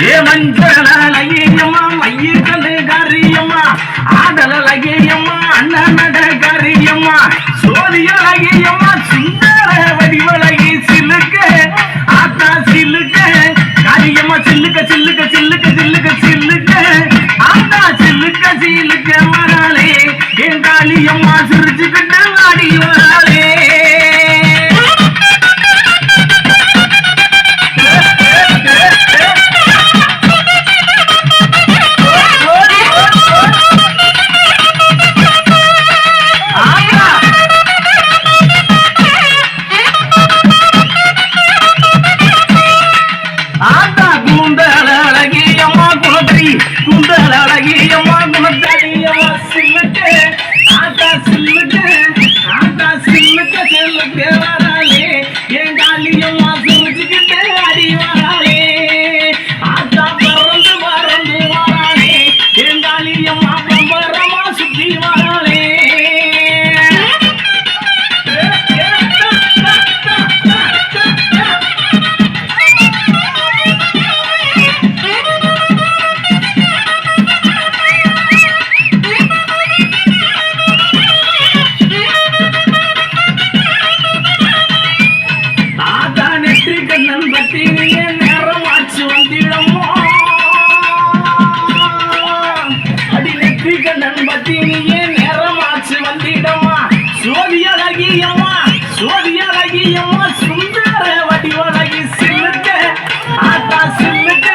ஏ மஞ்சள் அழகியம்மா மைய கண்டு காரியம்மா ஆடல் அழகியம்மா அண்ணனட காரியம்மா சோதிய அழகியம்மா சுந்தர வடிவழகி சிலுக்க ஆத்தா சிலுக்க காரியம்மா சில்லுக்க சில்லுக்க சில்லுக்க சில்லுக்க சில்லுக்க ஆத்தா சில்லுக்க சிலுக்க வராளே என் காளியம்மா சிரிச்சுக்கிட்டு ஆடி வராளே குந்தல் அழகியம்மா குணத்தடியம்மா சில்லுக்க ஆத்தா சில்லுக்க ஆத்தா சில்லுக்க செல்லுக்க வராளே என் காளியம்மா சுரிச்சுக்கிட்டு அடி வராளே ஆத்தா பறந்து பறந்து வராளே என் காளியம்மா பம்பரமா சுத்தி வராளே சுந்தர வடிவழகி சில்லுக்க ஆத்தா சில்லுக்க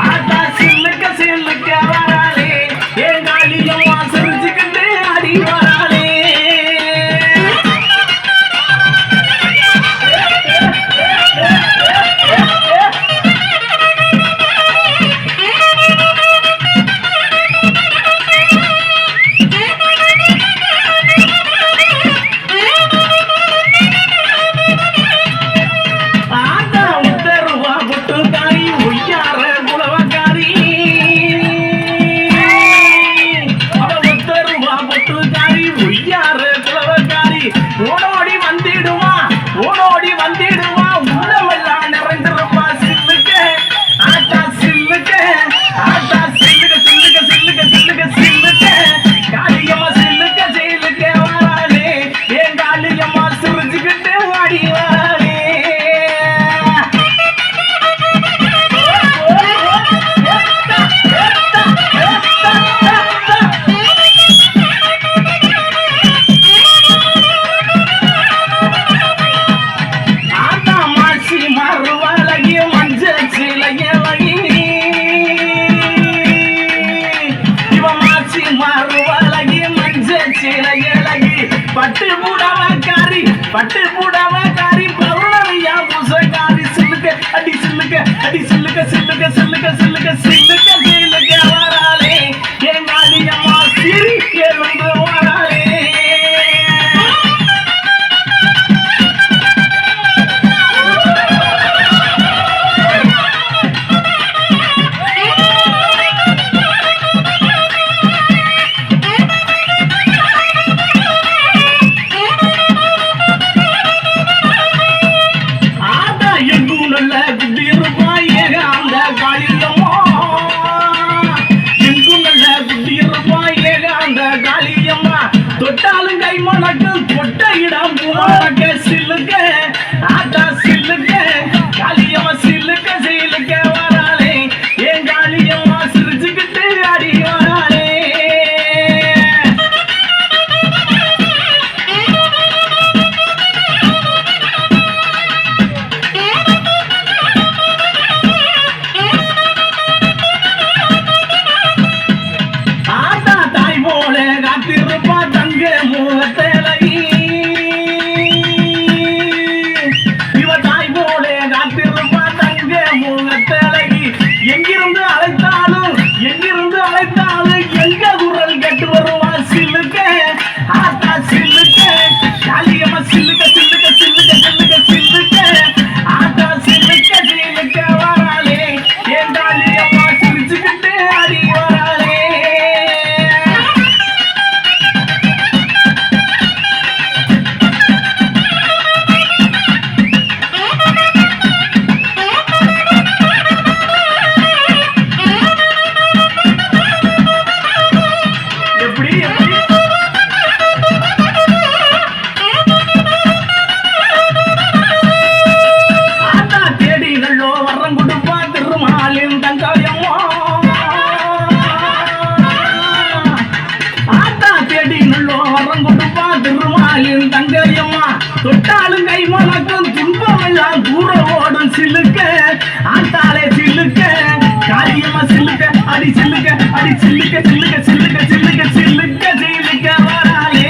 ஆத்தா சில்லுக்க சில்லுக்க வராளே என் காளியம்மா சிரிச்சுக்கிட்டு அடி வராளே ஓடோடி வந்திடுவா ஓடோடி வந்திடுவா உள்ளமெல்லாம் நிறைஞ்சிருப்பா சில்லுக்க ஆட்டா சில்லுக்க ஆட்டா சில்லுக்க சில்லுக்க சில்லுக்க சில்லுக்க சில்லுக்க காளியம்மா சில்லுக்க சில்லுக்க வராளே என் காளியம்மா சிரிச்சுக்கிட்டு வாடி வராளே பட்டு பூடாவக்காரி பட்டு பூடாவக்காரி பௌர்ணமியா பூசக்காரி சில்லுக்க அடி சில்லுக்க அடி சில்லுக்க சில்லுக்க சில்லுக்க சில்லுக்க சில்லுக்க சில்லுக்க வராளே என் காளியம்மா சிரி எழுந்து வராளே குட்டி இருப்பா ஏக அந்த காளியம்மா தொட்டாலும் கை மணக்கும் துன்பம் எல்லாம் தூர ஓடும் சிலுக்க ஆத்தாலே சிலுக்க காரியமா சிலுக்க அடி சிலுக்க அடி சிலுக்க சிலுக்க சிலுக்க சிலுக்க சிலுக்க சிலுக்க வராலே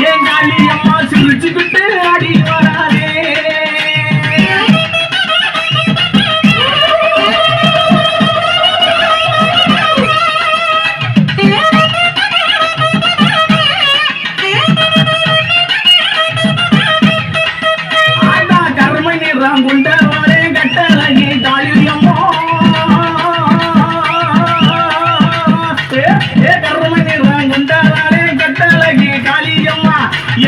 என் காளியம்மா சிரிச்சுக்கிட்டு அடி வராலே குண்டவரே கட்டழகி காளியம்மா கருமணி குண்டவரே கட்டழகி காளியம்மா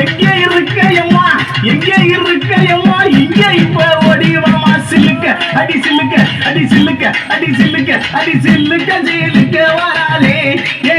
எங்கே இருக்கையம்மா எங்கே இருக்கையம்மா இங்கே இப்ப ஓடிவமா சிலுக்க அடி சிலுக்க அடி சிலுக்க அடி சிலுக்க அடி சிலுக்க சிலுக்க வராலே ஏ